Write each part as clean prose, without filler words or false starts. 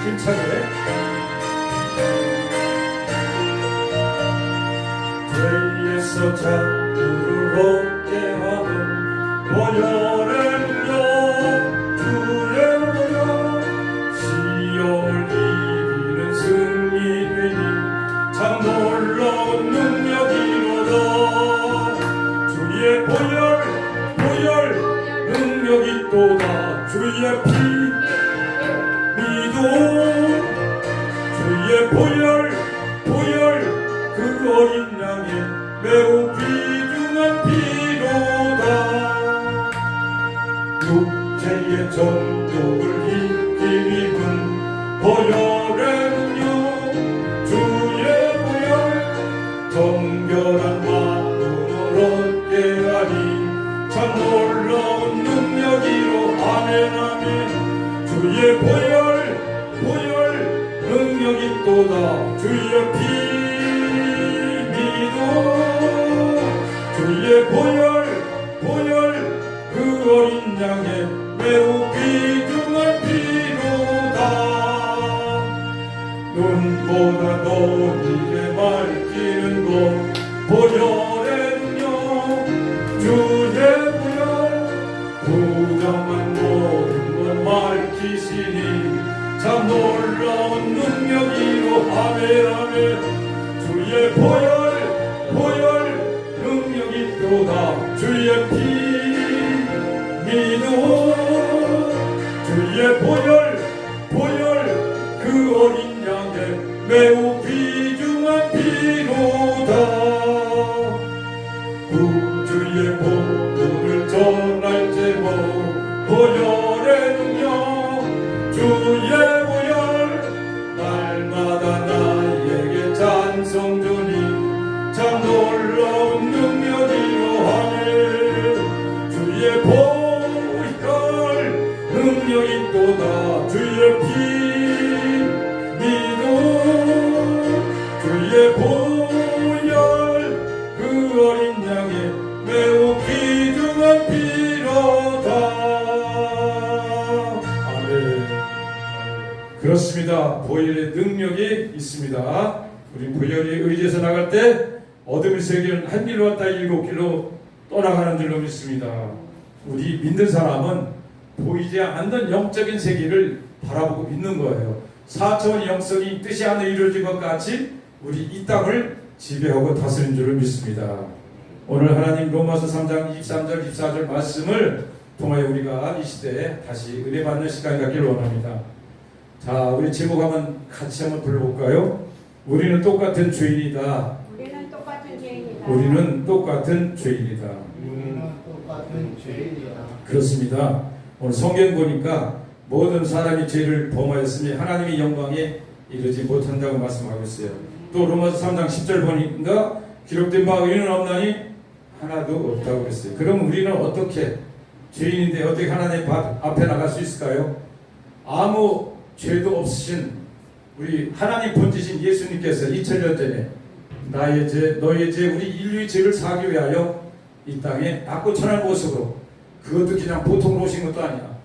힘차게 죄에서 자유를 얻게 하는 보혈의 능력 주의 보혈 시험을 이기는 승리 되니 참 놀라운 능력이로다 주의 보혈 능력이 또다 주의 피 믿음 주의 보혈 그 어린 양의 매우 귀중한 피로다 육체의 정욕을 힘기 입은 보혈의 능력 주의 보혈 정결한 마음을 얻게 하니 참 놀라운 능력이로 아멘 아멘 주의 보혈 능력이 또다 주의 피 믿어 주의 보혈 그 어린 양의 매우 귀중한 피로다 눈보다 너희에 밝히는 것 보혈의 능력 주의 보혈 부정한 모든 것 밝히시니 참 놀라운 능력이로 아멘 아멘 주의 보혈 능력이 또다 주의 피 믿어 주의 보혈 그 어린 양의 매우 귀중한 피로다 구주의 복음을 전할 제목 보혈의 능력 주의 보혈 날마다 나에게 찬송 주니 참 놀라운 능력이로 하네 주의 보혈 능력이 또다 주의 피 믿어 주의 보혈 그 어린 양의 매우 귀중한 피로다 아멘. 그렇습니다. 보혈의 능력이 있습니다. 우리 보혈이 의지해서 나갈 때 어둠의 세계는 한 길로 왔다 일곱 길로 떠나가는 줄로 믿습니다. 우리 믿는 사람은 보이지 않는 영적인 세계를 바라보고 믿는 거예요. 4차원 영성이 뜻이 안에 이루어진 것 같이 우리 이 땅을 지배하고 다스린 줄을 믿습니다. 오늘 하나님 로마서 3장 23절 24절 말씀을 통하여 우리가 이 시대에 다시 은혜 받는 시간이 갖기를 원합니다. 자, 우리 제목 한번 같이 한번 불러볼까요? 우리는 똑같은 죄인이다. 우리는 똑같은 죄인이다. 우리는 똑같은 죄인이다. 우리는 똑같은 죄인이다. 그렇습니다. 오늘 성경 보니까 모든 사람이 죄를 범하였으니 하나님의 영광에 이르지 못한다고 말씀하고 있어요. 또 로마서 3장 10절 보니까 기록된 바 의인은 없나니 하나도 없다고 그랬어요. 그럼 우리는 어떻게 죄인인데 어떻게 하나님 앞에 나갈 수 있을까요? 아무 죄도 없으신 우리 하나님 본지신 예수님께서 2000년 전에 나의 죄, 너의 죄, 우리 인류의 죄를 사기 위하여 이 땅에 낮고 천한 모습으로 그것도 그냥 보통으로 오신 것도 아니야.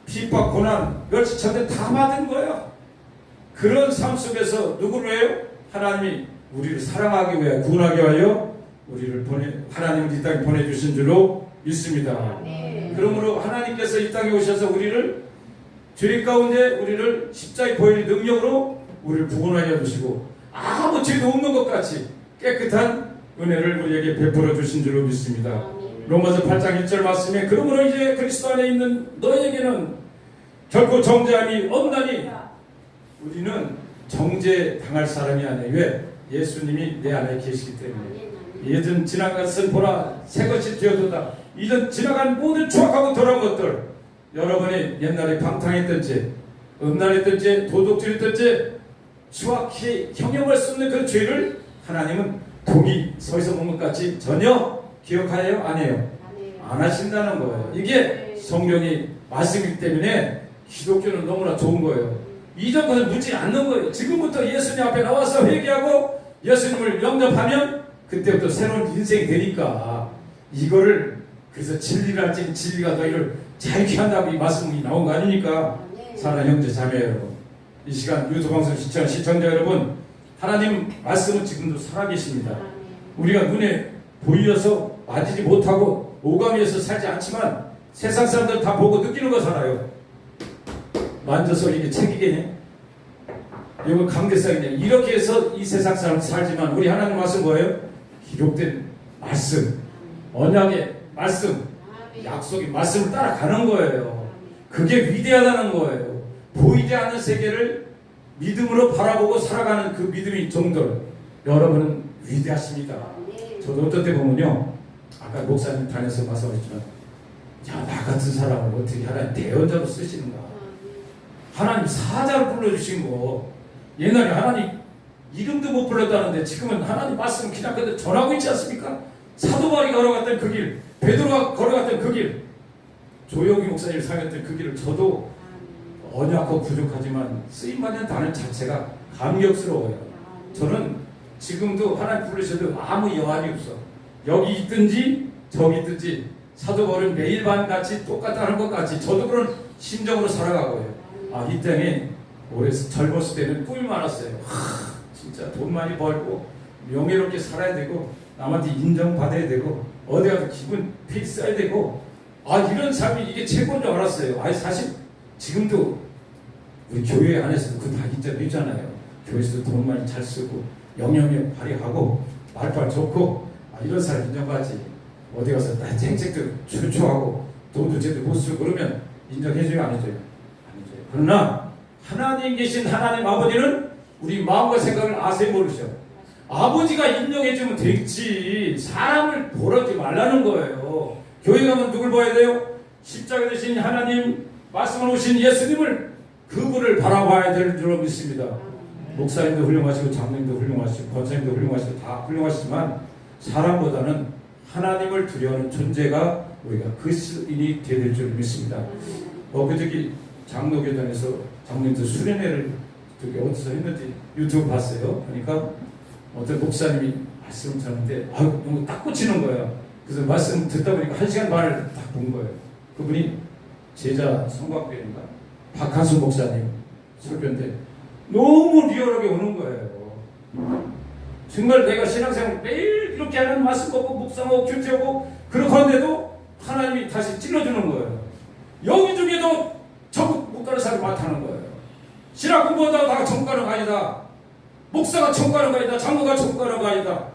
핍박, 고난, 멸치천대 다 받은 거야. 그런 삶 속에서 누구를 해요? 하나님이 우리를 사랑하기 위하여 구원하기 위하여 우리를 하나님을 이 땅에 보내주신 줄로 믿습니다. 네. 그러므로 하나님께서 이 땅에 오셔서 우리를 죄 가운데 우리를 십자가의 보혈의 능력으로 우리를 구원하여 주시고 아무 죄도 없는 것 같이 깨끗한 은혜를 우리에게 베풀어 주신 줄로 믿습니다. 로마서 8장 1절 말씀에 그러므로 이제 그리스도 안에 있는 너에게는 결코 정죄함이 없나니 우리는 정죄 당할 사람이 아니에요. 왜? 예수님이 내 안에 계시기 때문에. 예전 지나간 것은 보라 새 것이 되어도다. 이전 지나간 모든 추악하고 더러운 것들 여러분이 옛날에 방탕했던 죄, 음란했던 죄, 도둑질했던 죄 수확히 형용할 수 없는 그 죄를 하나님은 독이 서에서 본 것 같이 전혀 기억하여요? 안 해요? 안 하신다는 거예요. 이게 성경이 말씀이기 때문에 기독교는 너무나 좋은 거예요. 이전 것을 묻지 않는 거예요. 지금부터 예수님 앞에 나와서 회개하고 예수님을 영접하면 그때부터 새로운 인생이 되니까 이거를 그래서 진리랄지 진리가 너희를 자유케 한다고 이 말씀이 나온 거 아니니까 사랑하는 형제 자매 여러분 이 시간 유튜브 방송 시청자 여러분, 하나님 말씀은 지금도 살아계십니다. 우리가 눈에 보여서 만지지 못하고 오감에서 살지 않지만 세상 사람들 다 보고 느끼는 거 살아요. 만져서 이게 책이겠네, 이거 강대상이냐, 이렇게 해서 이 세상 사람 살지만 우리 하나님 말씀 뭐예요? 기록된 말씀, 언약의 말씀, 약속의 말씀을 따라가는 거예요. 그게 위대하다는 거예요. 보이지 않는 세계를 믿음으로 바라보고 살아가는 그 믿음의 정도, 여러분은 위대하십니다. 저도 어떤 때 보면요, 아까 목사님 단에서 말씀하셨지만, 야, 나 같은 사람을 어떻게 하나님 대언자로 쓰시는가. 하나님 사자를 불러주신 거, 옛날에 하나님 이름도 못 불렀다는데 지금은 하나님 말씀 그냥 그대로 전하고 있지 않습니까? 사도 바울이 걸어갔던 그 길, 베드로가 걸어갔던 그 길, 조용히 목사님이 사용했던 그 길을 저도 언약하고 부족하지만 쓰임받는 단어 자체가 감격스러워요. 저는 지금도 하나님 부르셔도 아무 여한이 없어. 여기 있든지 저기 있든지 사도 바울은 매일 밤같이 똑같다는 것 같이 저도 그런 심정으로 살아가고요. 아, 이 땅에 올해 젊었을 때는 꿈이 많았어요. 진짜 돈 많이 벌고 명예롭게 살아야 되고 남한테 인정받아야 되고 어디 가서 기분 필요해야 되고, 아, 이런 삶이 이게 최고인 줄 알았어요. 아니, 사실 지금도 우리 교회 안에서도 그 다 있잖아요. 교회에서도 돈 많이 잘 쓰고 영향력 발휘하고 말빨 좋고, 아, 이런 사람 인정받지. 어디 가서 다 정책도 추초하고 돈도 제대로 못 쓰고 그러면 인정해줘요, 안 해줘요? 아니죠. 그러나 하나님 계신 하나님 아버지는 우리 마음과 생각을 아세히 모르셔. 아버지가 인정해주면 되지, 사람을 보라지 말라는 거예요. 교회 가면 누굴 봐야 돼요? 십자가 되신 하나님, 말씀을 오신 예수님을, 그분을 바라봐야 될 줄 믿습니다. 목사님도 훌륭하시고 장로님도 훌륭하시고 권사님도 훌륭하시고 다 훌륭하시지만 사람보다는 하나님을 두려워하는 존재가 우리가 그리스도인이 되어야 될 줄 믿습니다. 그저기 장로교단에서 장로님들 수련회를 저기 어디서 했는지 유튜브 봤어요. 그러니까 어떤 목사님이 말씀을 전하는데 너무 딱 꽂히는 거예요. 그래서 말씀 듣다 보니까 1시간 반을 딱 본 거예요. 그분이 제자 성곽교회인가 박한수 목사님 설교인데 너무 리얼하게 오는 거예요. 정말 내가 신앙생활 매일 이렇게 하는 말씀 보고 묵상하고 큐티하고 그렇게 하는데도 하나님이 다시 찔러주는 거예요. 여기 중에도 전국 못 가는 사람이 많다는 거예요. 신학 공부하다가 다 전국 가는 거 아니다. 목사가 전국 가는 거 아니다. 장로가 전국 가는 거 아니다.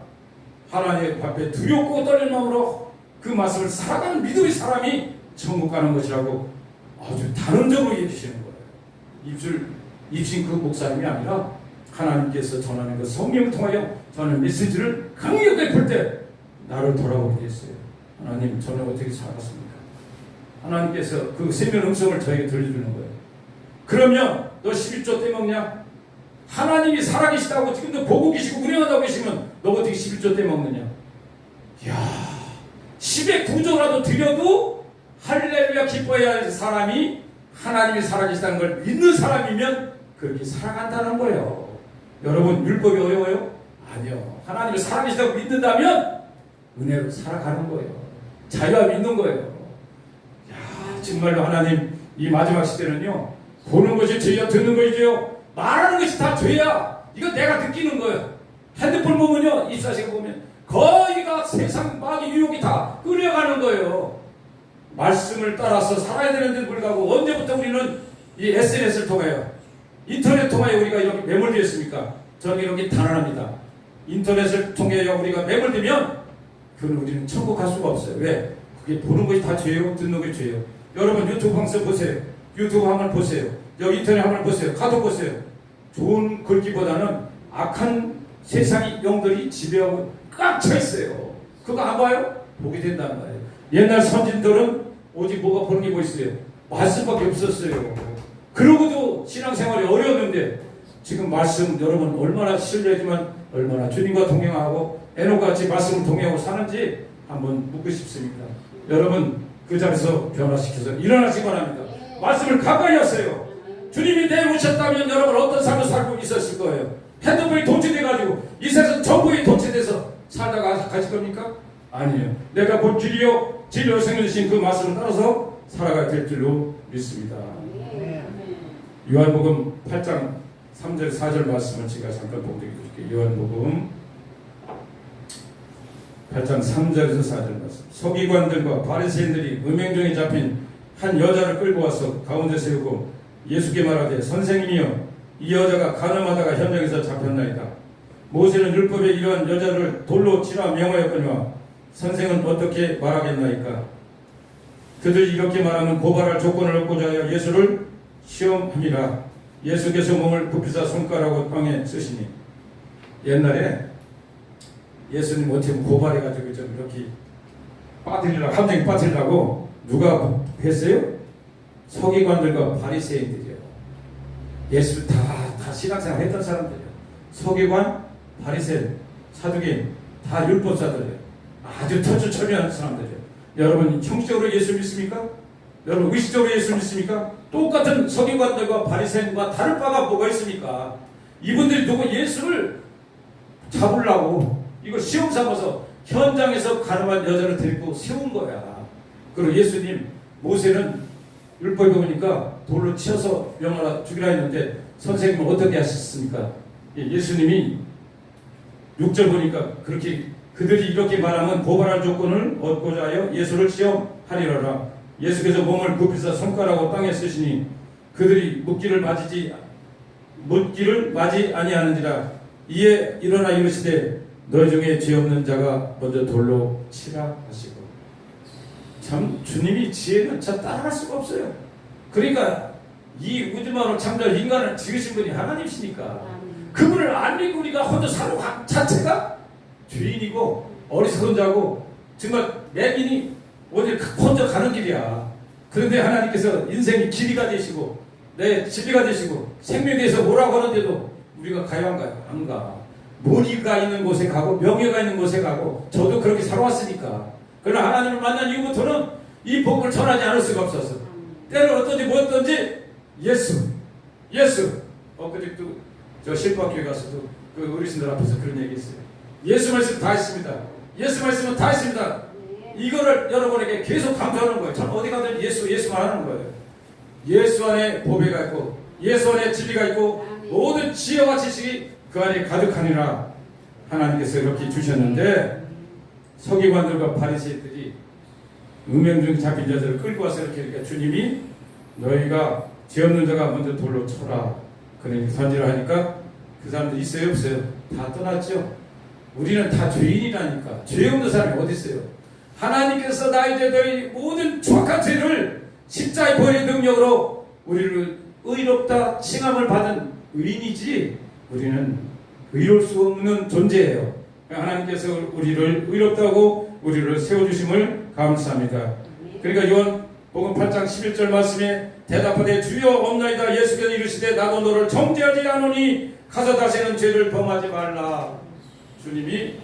하나님 앞에 두렵고 떨리는 마음으로 그 말씀을 살아가는 믿음의 사람이 천국 가는 것이라고 아주 단언적으로 얘기해 주시는 거예요. 입신 그 목사님이 아니라 하나님께서 전하는 그 성령을 통하여 저는 메시지를 강력하게 풀 때 나를 돌아보게 됐어요. 하나님, 저는 어떻게 살았습니까? 하나님께서 그 세면 음성을 저에게 들려주는 거예요. 그러면 너 11조 떼먹냐? 하나님이 살아계시다고 지금도 보고 계시고 운행하다고 계시면 너 어떻게 11조 떼먹느냐? 이야, 10의 9조라도 드려도 할렐루야 기뻐해야 할 사람이 하나님이 살아계시다는 걸 믿는 사람이면 그렇게 살아간다는 거예요. 여러분, 율법이 어려워요? 아니요. 하나님이 살아계시다고 믿는다면 은혜로 살아가는 거예요. 자유와 믿는 거예요. 야, 정말로 하나님 이 마지막 시대는요, 보는 것이 죄야, 듣는 것이 죄요, 말하는 것이 다 죄야. 이거 내가 느끼는 거예요. 핸드폰 보면요, 24시간 보면 거의가 세상 마귀 유혹이 다 끌려가는 거예요. 말씀을 따라서 살아야 되는데 불구하고 언제부터 우리는 이 SNS를 통하여, 인터넷 통하여 우리가 이렇게 매몰되었습니까? 저는 이렇게 단언합니다. 인터넷을 통하여 우리가 매몰되면 그건 우리는 천국 갈 수가 없어요. 왜? 그게 보는 것이 다 죄예요, 듣는 것이 죄예요. 여러분 유튜브 방송 보세요. 유튜브 한번 보세요. 여기 인터넷 한번 보세요. 카톡 보세요. 좋은 글귀보다는 악한 세상의 영들이 지배하고 꽉 차 있어요. 그거 안 봐요? 보게 된단 말이에요. 옛날 선진들은 오직 뭐가 보는 게 뭐 있어요? 말씀밖에 없었어요. 그러고도 신앙생활이 어려웠는데 지금 말씀 여러분 얼마나 신뢰하지만 얼마나 주님과 동행하고 에녹같이 말씀을 동행하고 사는지 한번 묻고 싶습니다. 여러분 그 자리에서 변화시켜서 일어나시기 바랍니다. 말씀을 가까이 하세요. 주님이 내일 오셨다면 여러분 어떤 삶을 살고 있었을 거예요. 핸드폰이 도취돼가지고 이 세상 전부에 도취돼서 살다가 가실 겁니까? 아니에요. 내가 곧 길이요 진리요 생명이신 그 말씀을 따라서 살아가야 될 줄로 믿습니다. 요한복음 8장 3절 4절 말씀을 제가 잠깐 봉독해 드릴게요. 요한복음 8장 3절에서 4절 말씀. 서기관들과 바리새인들이 음행중에 잡힌 한 여자를 끌고 와서 가운데 세우고 예수께 말하되 선생님이여 이 여자가 간음하다가 현장에서 잡혔나이다. 모세는 율법에 이러한 여자를 돌로 치라 명하였거니와 선생은 어떻게 말하겠나이까. 그들이 이렇게 말하면 고발할 조건을 얻고자 하여 예수를 시험함이라. 예수께서 몸을 굽히사 손가락으로 땅에 쓰시니. 옛날에 예수님 어떻게 고발해가지고 좀 이렇게 빠뜨리려고 함정에 빠뜨리려고 누가 했어요? 서기관들과 바리새인들이요. 예수 다 신앙생활 했던 사람들이요. 서기관, 바리새인, 사두개인 다 율법사들이에요. 아주 터주철미한 사람들이에요. 여러분 형식적으로 예수 믿습니까? 여러분 의식적으로 예수 믿습니까? 똑같은 서기관들과 바리새인과 다를 바가 뭐가 있습니까? 이분들이 누구 예수를 잡으려고 이걸 시험 삼아서 현장에서 가늠한 여자를 데리고 세운 거야. 그리고 예수님, 모세는 율법에 보니까 돌로 치어서 명하라 죽이라 했는데 선생님은 어떻게 하셨습니까? 예수님이 6절 보니까 그렇게 그들이 이렇게 말하면 고발할 조건을 얻고자 하여 예수를 시험하리라. 예수께서 몸을 굽히사 손가락으로 땅에 쓰시니 그들이 묻기를 맞이 아니하는지라. 이에 일어나 이르시되 너희 중에 죄 없는 자가 먼저 돌로 치라 하시고. 참 주님이 지혜는 참 따라갈 수가 없어요. 그러니까 이 우주만을 창조한 인간을 지으신 분이 하나님이시니까 그분을 안 믿고 우리가 혼자 사는 것 자체가 죄인이고 어리석은 자고 정말 매gin이 어디 혼자 가는 길이야. 그런데 하나님께서 인생이 길이가 되시고 내 진리가 되시고 생명에 대해서 오라고 하는데도 우리가 가야 안 가요? 안 가. money가 있는 곳에 가고 명예가 있는 곳에 가고 저도 그렇게 살아왔으니까. 그러나 하나님을 만난 이후부터는 이 복을 전하지 않을 수가 없었어. 때는 어떤지 뭐였던지 예수. 엊그제도 저 실밥교회 가서도 그 어르신들 앞에서 그런 얘기 했어요. 예수 말씀 다 있습니다. 예수 말씀은 다 있습니다. 이거를 여러분에게 계속 강조하는 거예요. 참 어디 가든 예수 말하는 거예요. 예수 안에 보배가 있고 예수 안에 진리가 있고 모든 지혜와 지식이 그 안에 가득하니라. 하나님께서 이렇게 주셨는데 서기관들과 바리새인들이 음행 중 잡힌 여자를 끌고 와서 이렇게 그러니까 주님이 너희가 죄 없는 자가 먼저 돌로 쳐라. 그렇게 던지라 하니까 그 사람들 있어요 없어요? 다 떠났죠. 우리는 다 죄인이라니까. 죄 없는 사람이 어디 있어요? 하나님께서 나의 죄 너희 모든 추악한 죄를 십자가의 보혈의 능력으로 우리를 의롭다 칭함을 받은 의인이지 우리는 의로울 수 없는 존재예요. 하나님께서 우리를 의롭다고 우리를 세워주심을 감사합니다. 그러니까 요한복음 8장 11절 말씀에 대답하되 주여 없나이다. 예수께서 이르시되 나도 너를 정죄하지 않으니 가서 다시는 죄를 범하지 말라. 주님이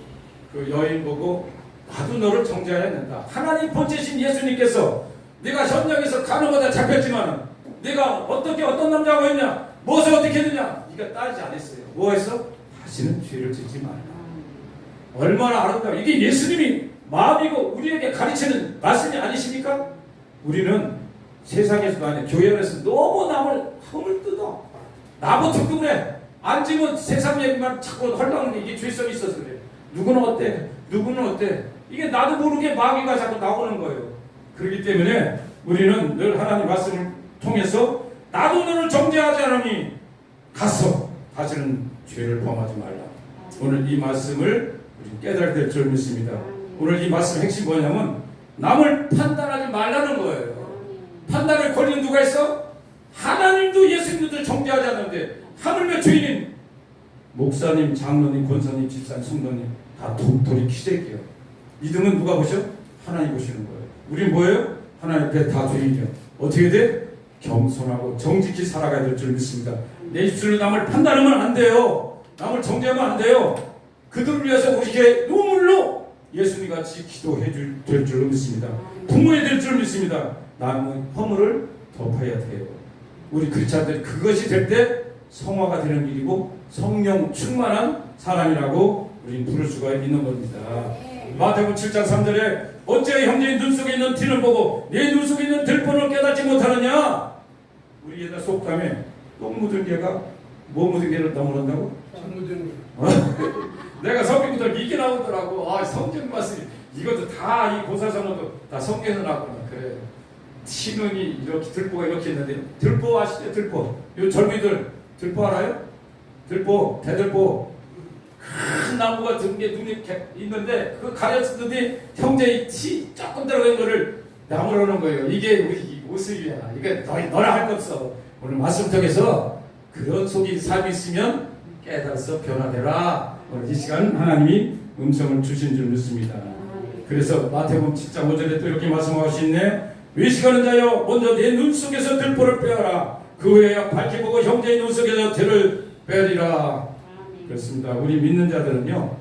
그 여인 보고 나도 너를 정죄해야 된다. 하나님 본체신 예수님께서 내가 현장에서 간음하다 잡혔지만 내가 어떤 남자가 했냐 무엇을 어떻게 했느냐 네가 따지지 않았어요. 뭐 했어? 다시는 죄를 짓지 말라. 얼마나 아름다워. 이게 예수님이 마음이고 우리에게 가르치는 말씀이 아니십니까? 우리는 세상에서도 아니라 교회 안에서 너무 남을 흠을 뜯어. 나부터 그래. 앉으면 세상 얘기만 자꾸 헐렁하는 게 이게 죄성이 있어서 그래. 누구는 어때? 이게 나도 모르게 마귀가 자꾸 나오는 거예요. 그렇기 때문에 우리는 늘 하나님 말씀을 통해서 나도 너를 정죄하지 않으니 가서 다시는 죄를 범하지 말라. 오늘 이 말씀을 우리 깨달을 될 줄 믿습니다. 오늘 이 말씀의 핵심이 뭐냐면 남을 판단하지 말라는 거예요. 판단을 걸리는 누가 있어? 하나님도 예수님도 정죄하지 않는데 하물며 죄인인 목사님, 장로님, 권사님, 집사님, 성도님 다 돌이키세요. 믿음은 누가 보셔? 하나님 보시는 거예요. 우린 뭐예요? 하나님 앞에 다 죄인이요. 어떻게 돼? 겸손하고 정직히 살아가야 될 줄 믿습니다. 내 입술로 남을 판단하면 안 돼요. 남을 정죄하면 안 돼요. 그들을 위해서 우리에게 눈물로 예수님 같이 기도해 될 줄 믿습니다. 부모해 될 줄 믿습니다. 남의 허물을 덮어야 돼요. 우리 크리스찬들이 그것이 될 때 성화가 되는 일이고 성령 충만한 사람이라고 우리는 부를 수가 있는 겁니다. 마태복음 7장 3절에 어째 형제의 눈 속에 있는 티를 보고 내 눈 속에 있는 들보를 깨닫지 못하느냐. 우리 옛날 속담에 똥 묻은 개가 뭐 묻은 개를 넘어간다고? 참무전 내가 성경부터 이게 나오더라고. 아, 성경 말씀 이것도 다 이 보살상어도 다 성경에서 나왔구나. 그래. 신은이 이렇게 들보가 이렇게 있는데 들보 아시죠? 들보. 요 젊은이들 들보 알아요? 들보, 대들보. 큰 나무가 든 게 눈이 있는데 그거 가렸더니 형제의 티 조금 들어간 거를 나무로 하는 거예요. 이게 우리 모습이야. 이게 너나 할 거 없어. 오늘 말씀 통해서 그런 속인 삶이 있으면 깨달아서 변화되라. 오늘 이 시간 하나님이 음성을 주신 줄 믿습니다. 그래서 마태복음 7장 5절에 또 이렇게 말씀하시네. 외식하는 자여 먼저 내 눈 속에서 들보를 빼어라. 그 후에 밝게 보고 형제의 눈 속에서 들을 빼리라. 그렇습니다. 우리 믿는 자들은요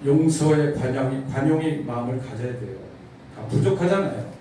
용서의 관용의 마음을 가져야 돼요. 다 부족하잖아요.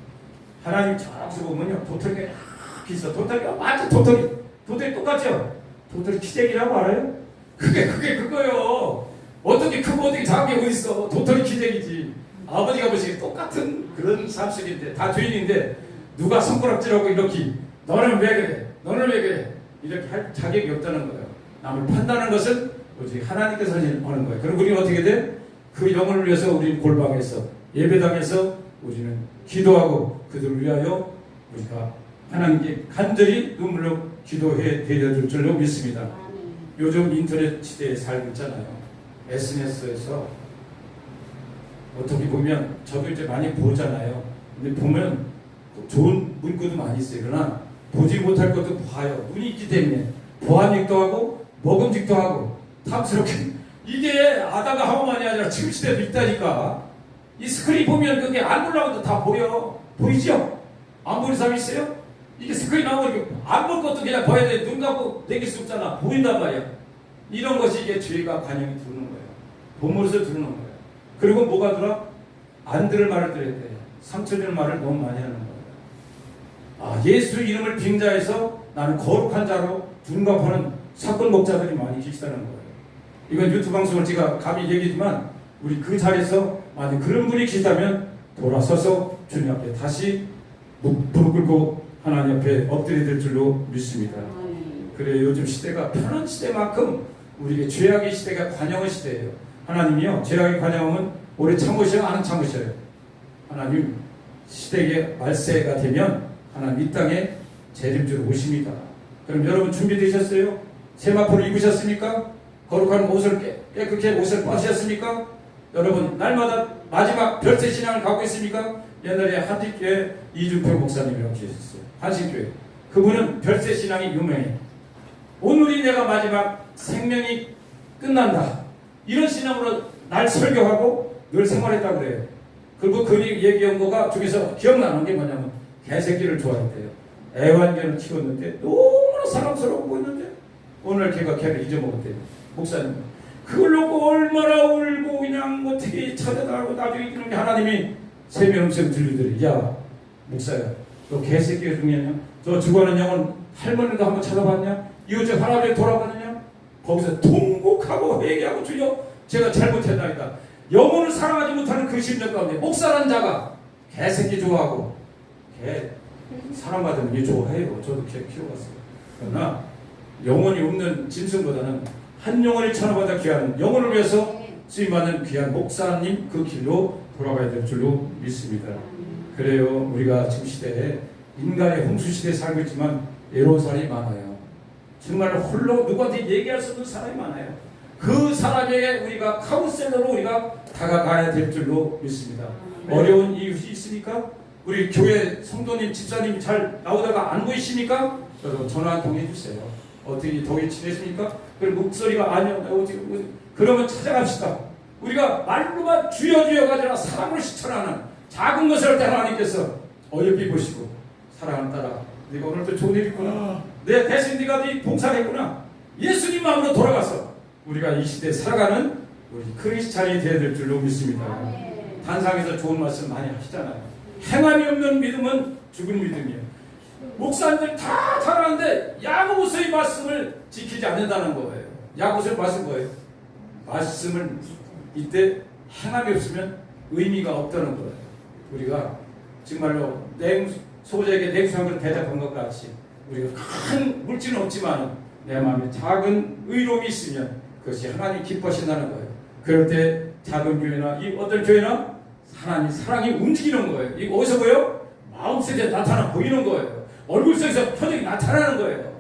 하나님 저쪽에 보면요 도토리가 이렇게 있어. 도토리가 완전 도토리 똑같죠? 도토리 키재기라고 알아요? 그게 그거요. 어떻게 크고 어떻게 작은 게 어딨어. 도토리 키재기지. 아버지가 보시기에 똑같은 그런 삶속인데 다 죄인인데 누가 손가락질하고 이렇게 너는 왜 그래? 너는 왜 그래? 이렇게 할 자격이 없다는 거예요. 남을 판단하는 것은 오직 하나님께서 하는 거예요. 그리고 우리는 어떻게 돼? 그 영혼을 위해서 우리는 골방에서 예배당에서 우리는 기도하고 그들을 위하여 우리가 하나님께 간절히 눈물로 기도해 드려줄 줄로 믿습니다. 요즘 인터넷 시대에 살고 있잖아요. SNS에서 어떻게 보면 저도 이제 많이 보잖아요. 근데 보면 좋은 문구도 많이 있어요. 그러나 보지 못할 것도 봐요. 눈이 있기 때문에 보안익도 하고 먹음직도 하고 탐스럽게 이게 아담과 하와만이 아니라 지금 시대도 있다니까. 이 스크린 보면 그게 안 보려고도 다 보여. 보이죠? 안 보는 사람 있어요? 이게 스크린 나오면 안 볼 것도 그냥 봐야 돼. 눈 감고 내길 수 없잖아. 보인단 말이야. 이런 것이 이게 죄가 관영이 들어오는 거예요. 본물에서 들어오는 거예요. 그리고 뭐가 들어? 안 들을 말을 들어야 돼. 상처 주는 말을 너무 많이 하는 거예요. 아, 예수 이름을 빙자해서 나는 거룩한 자로 둔갑하는 사건 목자들이 많이 계시다는 거예요. 이건 유튜브 방송을 제가 감히 얘기지만 우리 그 자리에서 만약 그런 분이 계시다면 돌아서서 주님 앞에 다시 무릎 꿇고 하나님 앞에 엎드려야 될 줄로 믿습니다. 그래 요즘 시대가 편한 시대만큼 우리에게 죄악의 시대가 관영의 시대예요. 하나님이요 죄악의 관영은 오래 참으셔야 안 참으셔요. 하나님 시대의 말세가 되면 하나님 이 땅에 재림주로 오십니다. 그럼 여러분 준비되셨어요? 세마포를 입으셨습니까? 거룩한 옷을 깨끗게 옷을 벗으셨습니까? 여러분 날마다 마지막 별세 신앙을 갖고 있습니까? 옛날에 한식교회 이준표 목사님이라고 계셨어요. 한식교회 그분은 별세 신앙이 유명해. 오늘이 내가 마지막 생명이 끝난다 이런 신앙으로 날 설교하고 늘 생활했다고 그래요. 그리고 그분이 얘기한 거가 중에서 기억나는 게 뭐냐면 개새끼를 좋아했대요. 애완견을 키웠는데 너무나 사랑스러워 보이는데 오늘 걔가 걔를 잊어먹었대요. 목사님 그걸 놓고 얼마나 울고 그냥 어떻게 찾아달라고 나중에 이렇게 하나님이 세명 음성 들리더래. 야 목사야 너 개새끼가 중요하냐? 저 죽어가는 영혼 할머니가 한번 찾아봤냐? 이웃집 할아버지 돌아봤느냐? 거기서 통곡하고 회개하고 주여 제가 잘못했나이다. 영혼을 사랑하지 못하는 그 심정 가운데 목사라는 자가 개새끼 좋아하고 개 사랑받으면 게 좋아해요. 저도 개 키워봤어요. 그러나 영혼이 없는 짐승보다는 한 영혼이 천하보다 귀한 영혼을 위해서 쓰임받는 귀한 목사님 그 길로 돌아가야 될 줄로 믿습니다. 그래요. 우리가 지금 시대에 인간의 홍수 시대에 살고 있지만 외로운 사람이 많아요. 정말 홀로 누구한테 얘기할 수 없는 사람이 많아요. 그 사람에게 우리가 카운셀러로 우리가 다가가야 될 줄로 믿습니다. 어려운 이웃이 있습니까? 우리 교회 성도님, 집사님 잘 나오다가 안 보이십니까? 여러분 전화 한 통 해주세요. 어떻게 더위 지내십니까? 그럼 목소리가 아니요. 그러면 찾아갑시다. 우리가 말로만 주여 주여가 아니라 사랑으로 실천하는 작은 것을 할 때 하나님께서 어여삐 보시고 사랑하는 딸아 네가 오늘도 좋은 일 있구나. 내 대신 네가 네 봉사했구나. 예수님 마음으로 돌아가서 우리가 이 시대에 살아가는 우리 크리스찬이 되어야 될 줄로 믿습니다. 단상에서 좋은 말씀 많이 하시잖아요. 행함이 없는 믿음은 죽은 믿음이에요. 목사님들 다 잘하는데 야고보서의 말씀을 지키지 않는다는 거예요. 야고보서의 말씀 뭐예요? 말씀을 이때 행함이 없으면 의미가 없다는 거예요. 우리가 정말로 소자에게 냉수 한 그릇 대접한 것 같이 우리가 큰 물질은 없지만 내 마음에 작은 의로움이 있으면 그것이 하나님 기뻐하신다는 거예요. 그럴 때 작은 교회나 이 어떤 교회나 하나님 사랑이 움직이는 거예요. 이거 어디서 보여? 마음속에 나타나 보이는 거예요. 얼굴 속에서 표정이 나타나는 거예요.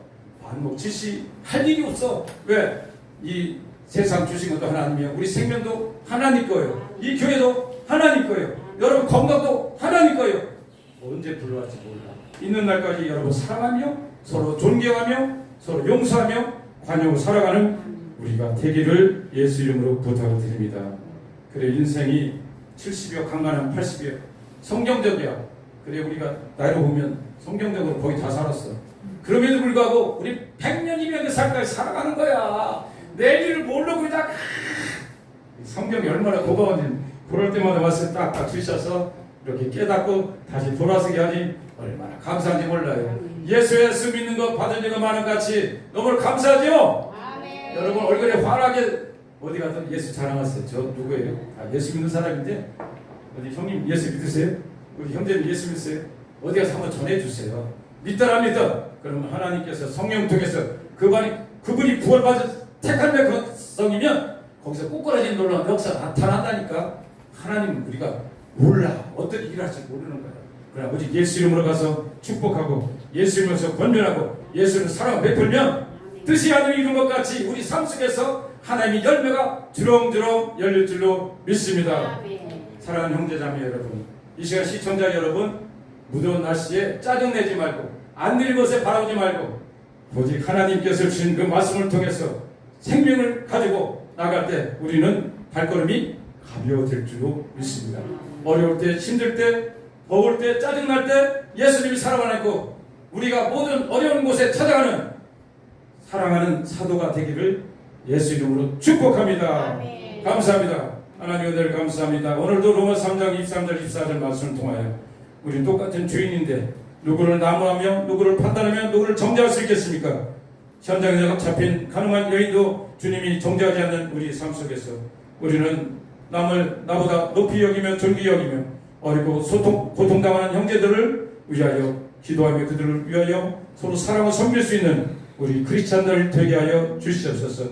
반목질시 할 일이 없어. 왜? 이 세상 주신 것도 하나님이야. 우리 생명도 하나님 거예요. 이 교회도 하나님 거예요. 여러분 건강도 하나님 거예요. 언제 불러갈지 몰라. 있는 날까지 여러분 사랑하며 서로 존경하며 서로 용서하며 관용으로 살아가는 우리가 되기를 예수 이름으로 부탁을 드립니다. 그래 인생이 70여 강간은 80여 성경적이야. 그래 우리가 나이로 보면 성경적으로 거의 다 살았어. 그럼에도 불구하고 우리 100년 200년 살까지 살아가는 거야. 내일을 모르고 있다가 성경이 얼마나 고마운지 그럴 때마다 와서 딱 주셔서 이렇게 깨닫고 다시 돌아서게 하니 얼마나 감사한지 몰라요. 예수 믿는 것 받은 적가 많은 같이 너무 감사하죠? 아멘. 여러분 얼굴에 환하게 어디 가든 예수 자랑하세요. 저 누구예요? 예수 믿는 사람인데 어디 형님 예수 믿으세요? 우리 형제님 예수 믿으세요? 어디 가서 한번 전해주세요. 믿더라 안 믿어? 그러면 하나님께서 성령 통해서 그분이 구원받은 택한 백성이면 거기서 꼬꾸라진 놀라운 역사가 나타난다니까. 하나님은 우리가 몰라. 어떻게 일할지 모르는 거야. 그러나 오직 예수 이름으로 가서 축복하고 예수 이름으로 권면하고 예수 이름으로 사랑을 베풀면 뜻이 하늘 이룬 것 같이 우리 삶 속에서 하나님의 열매가 주렁주렁 열릴 줄로 믿습니다. 사랑하는 형제자매 여러분, 이 시간 시청자 여러분, 무더운 날씨에 짜증내지 말고 안 될 것에 바라보지 말고 오직 하나님께서 주신 그 말씀을 통해서 생명을 가지고 나갈 때 우리는 발걸음이 가벼워질 줄로 믿습니다. 어려울 때, 힘들 때, 더울 때, 짜증날 때 예수님이 살아가고 우리가 모든 어려운 곳에 찾아가는 사랑하는 사도가 되기를 예수 이름으로 축복합니다. 아멘. 감사합니다. 하나님 은혜를 감사합니다. 오늘도 로마 3장 23절 24절 말씀을 통하여 우리 똑같은 주인인데 누구를 나무하며 누구를 판단하며 누구를 정죄할 수 있겠습니까? 현장에 잡힌 가늠한 여인도 주님이 정죄하지 않는 우리 삶 속에서 우리는 남을 나보다 높이 여기며 존귀 여기며 어리고 고통당하는 형제들을 위하여 기도하며 그들을 위하여 서로 사랑을 섬길 수 있는 우리 크리스찬들 되게 하여 주시옵소서.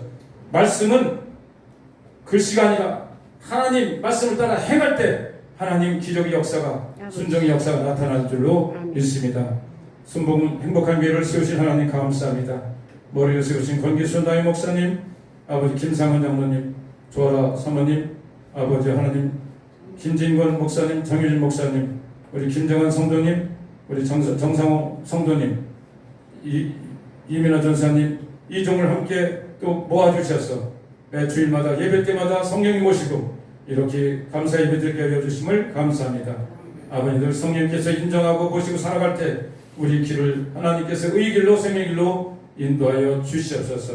말씀은 글씨가 아니라 하나님 말씀을 따라 행할 때 하나님 기적의 역사가 순종의 역사가 나타날 줄로 믿습니다. 순복음 행복한 교회를 세우신 하나님 감사합니다. 머리를 세우신 권기순 다임 목사님, 아버지 김상원 장로님, 조아라 사모님, 아버지 하나님 김진권 목사님, 정유진 목사님, 우리 김정환 성도님, 우리 정상호 성도님, 이민아 전사님, 이종을 함께 또 모아주셔서 매 주일마다 예배 때마다 성령이 모시고 이렇게 감사 예배드리게 하여 주심을 감사합니다. 아버지들 성령께서 인정하고 보시고 살아갈 때 우리 길을 하나님께서 의의 길로 생명의 길로 인도하여 주시옵소서.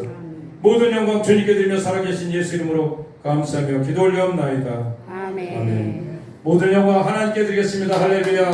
모든 영광 주님께 드리며 살아계신 예수 이름으로 감사하며 기도 올려옵나이다. 아멘. 아멘. 모든 영광 하나님께 드리겠습니다. 할렐루야.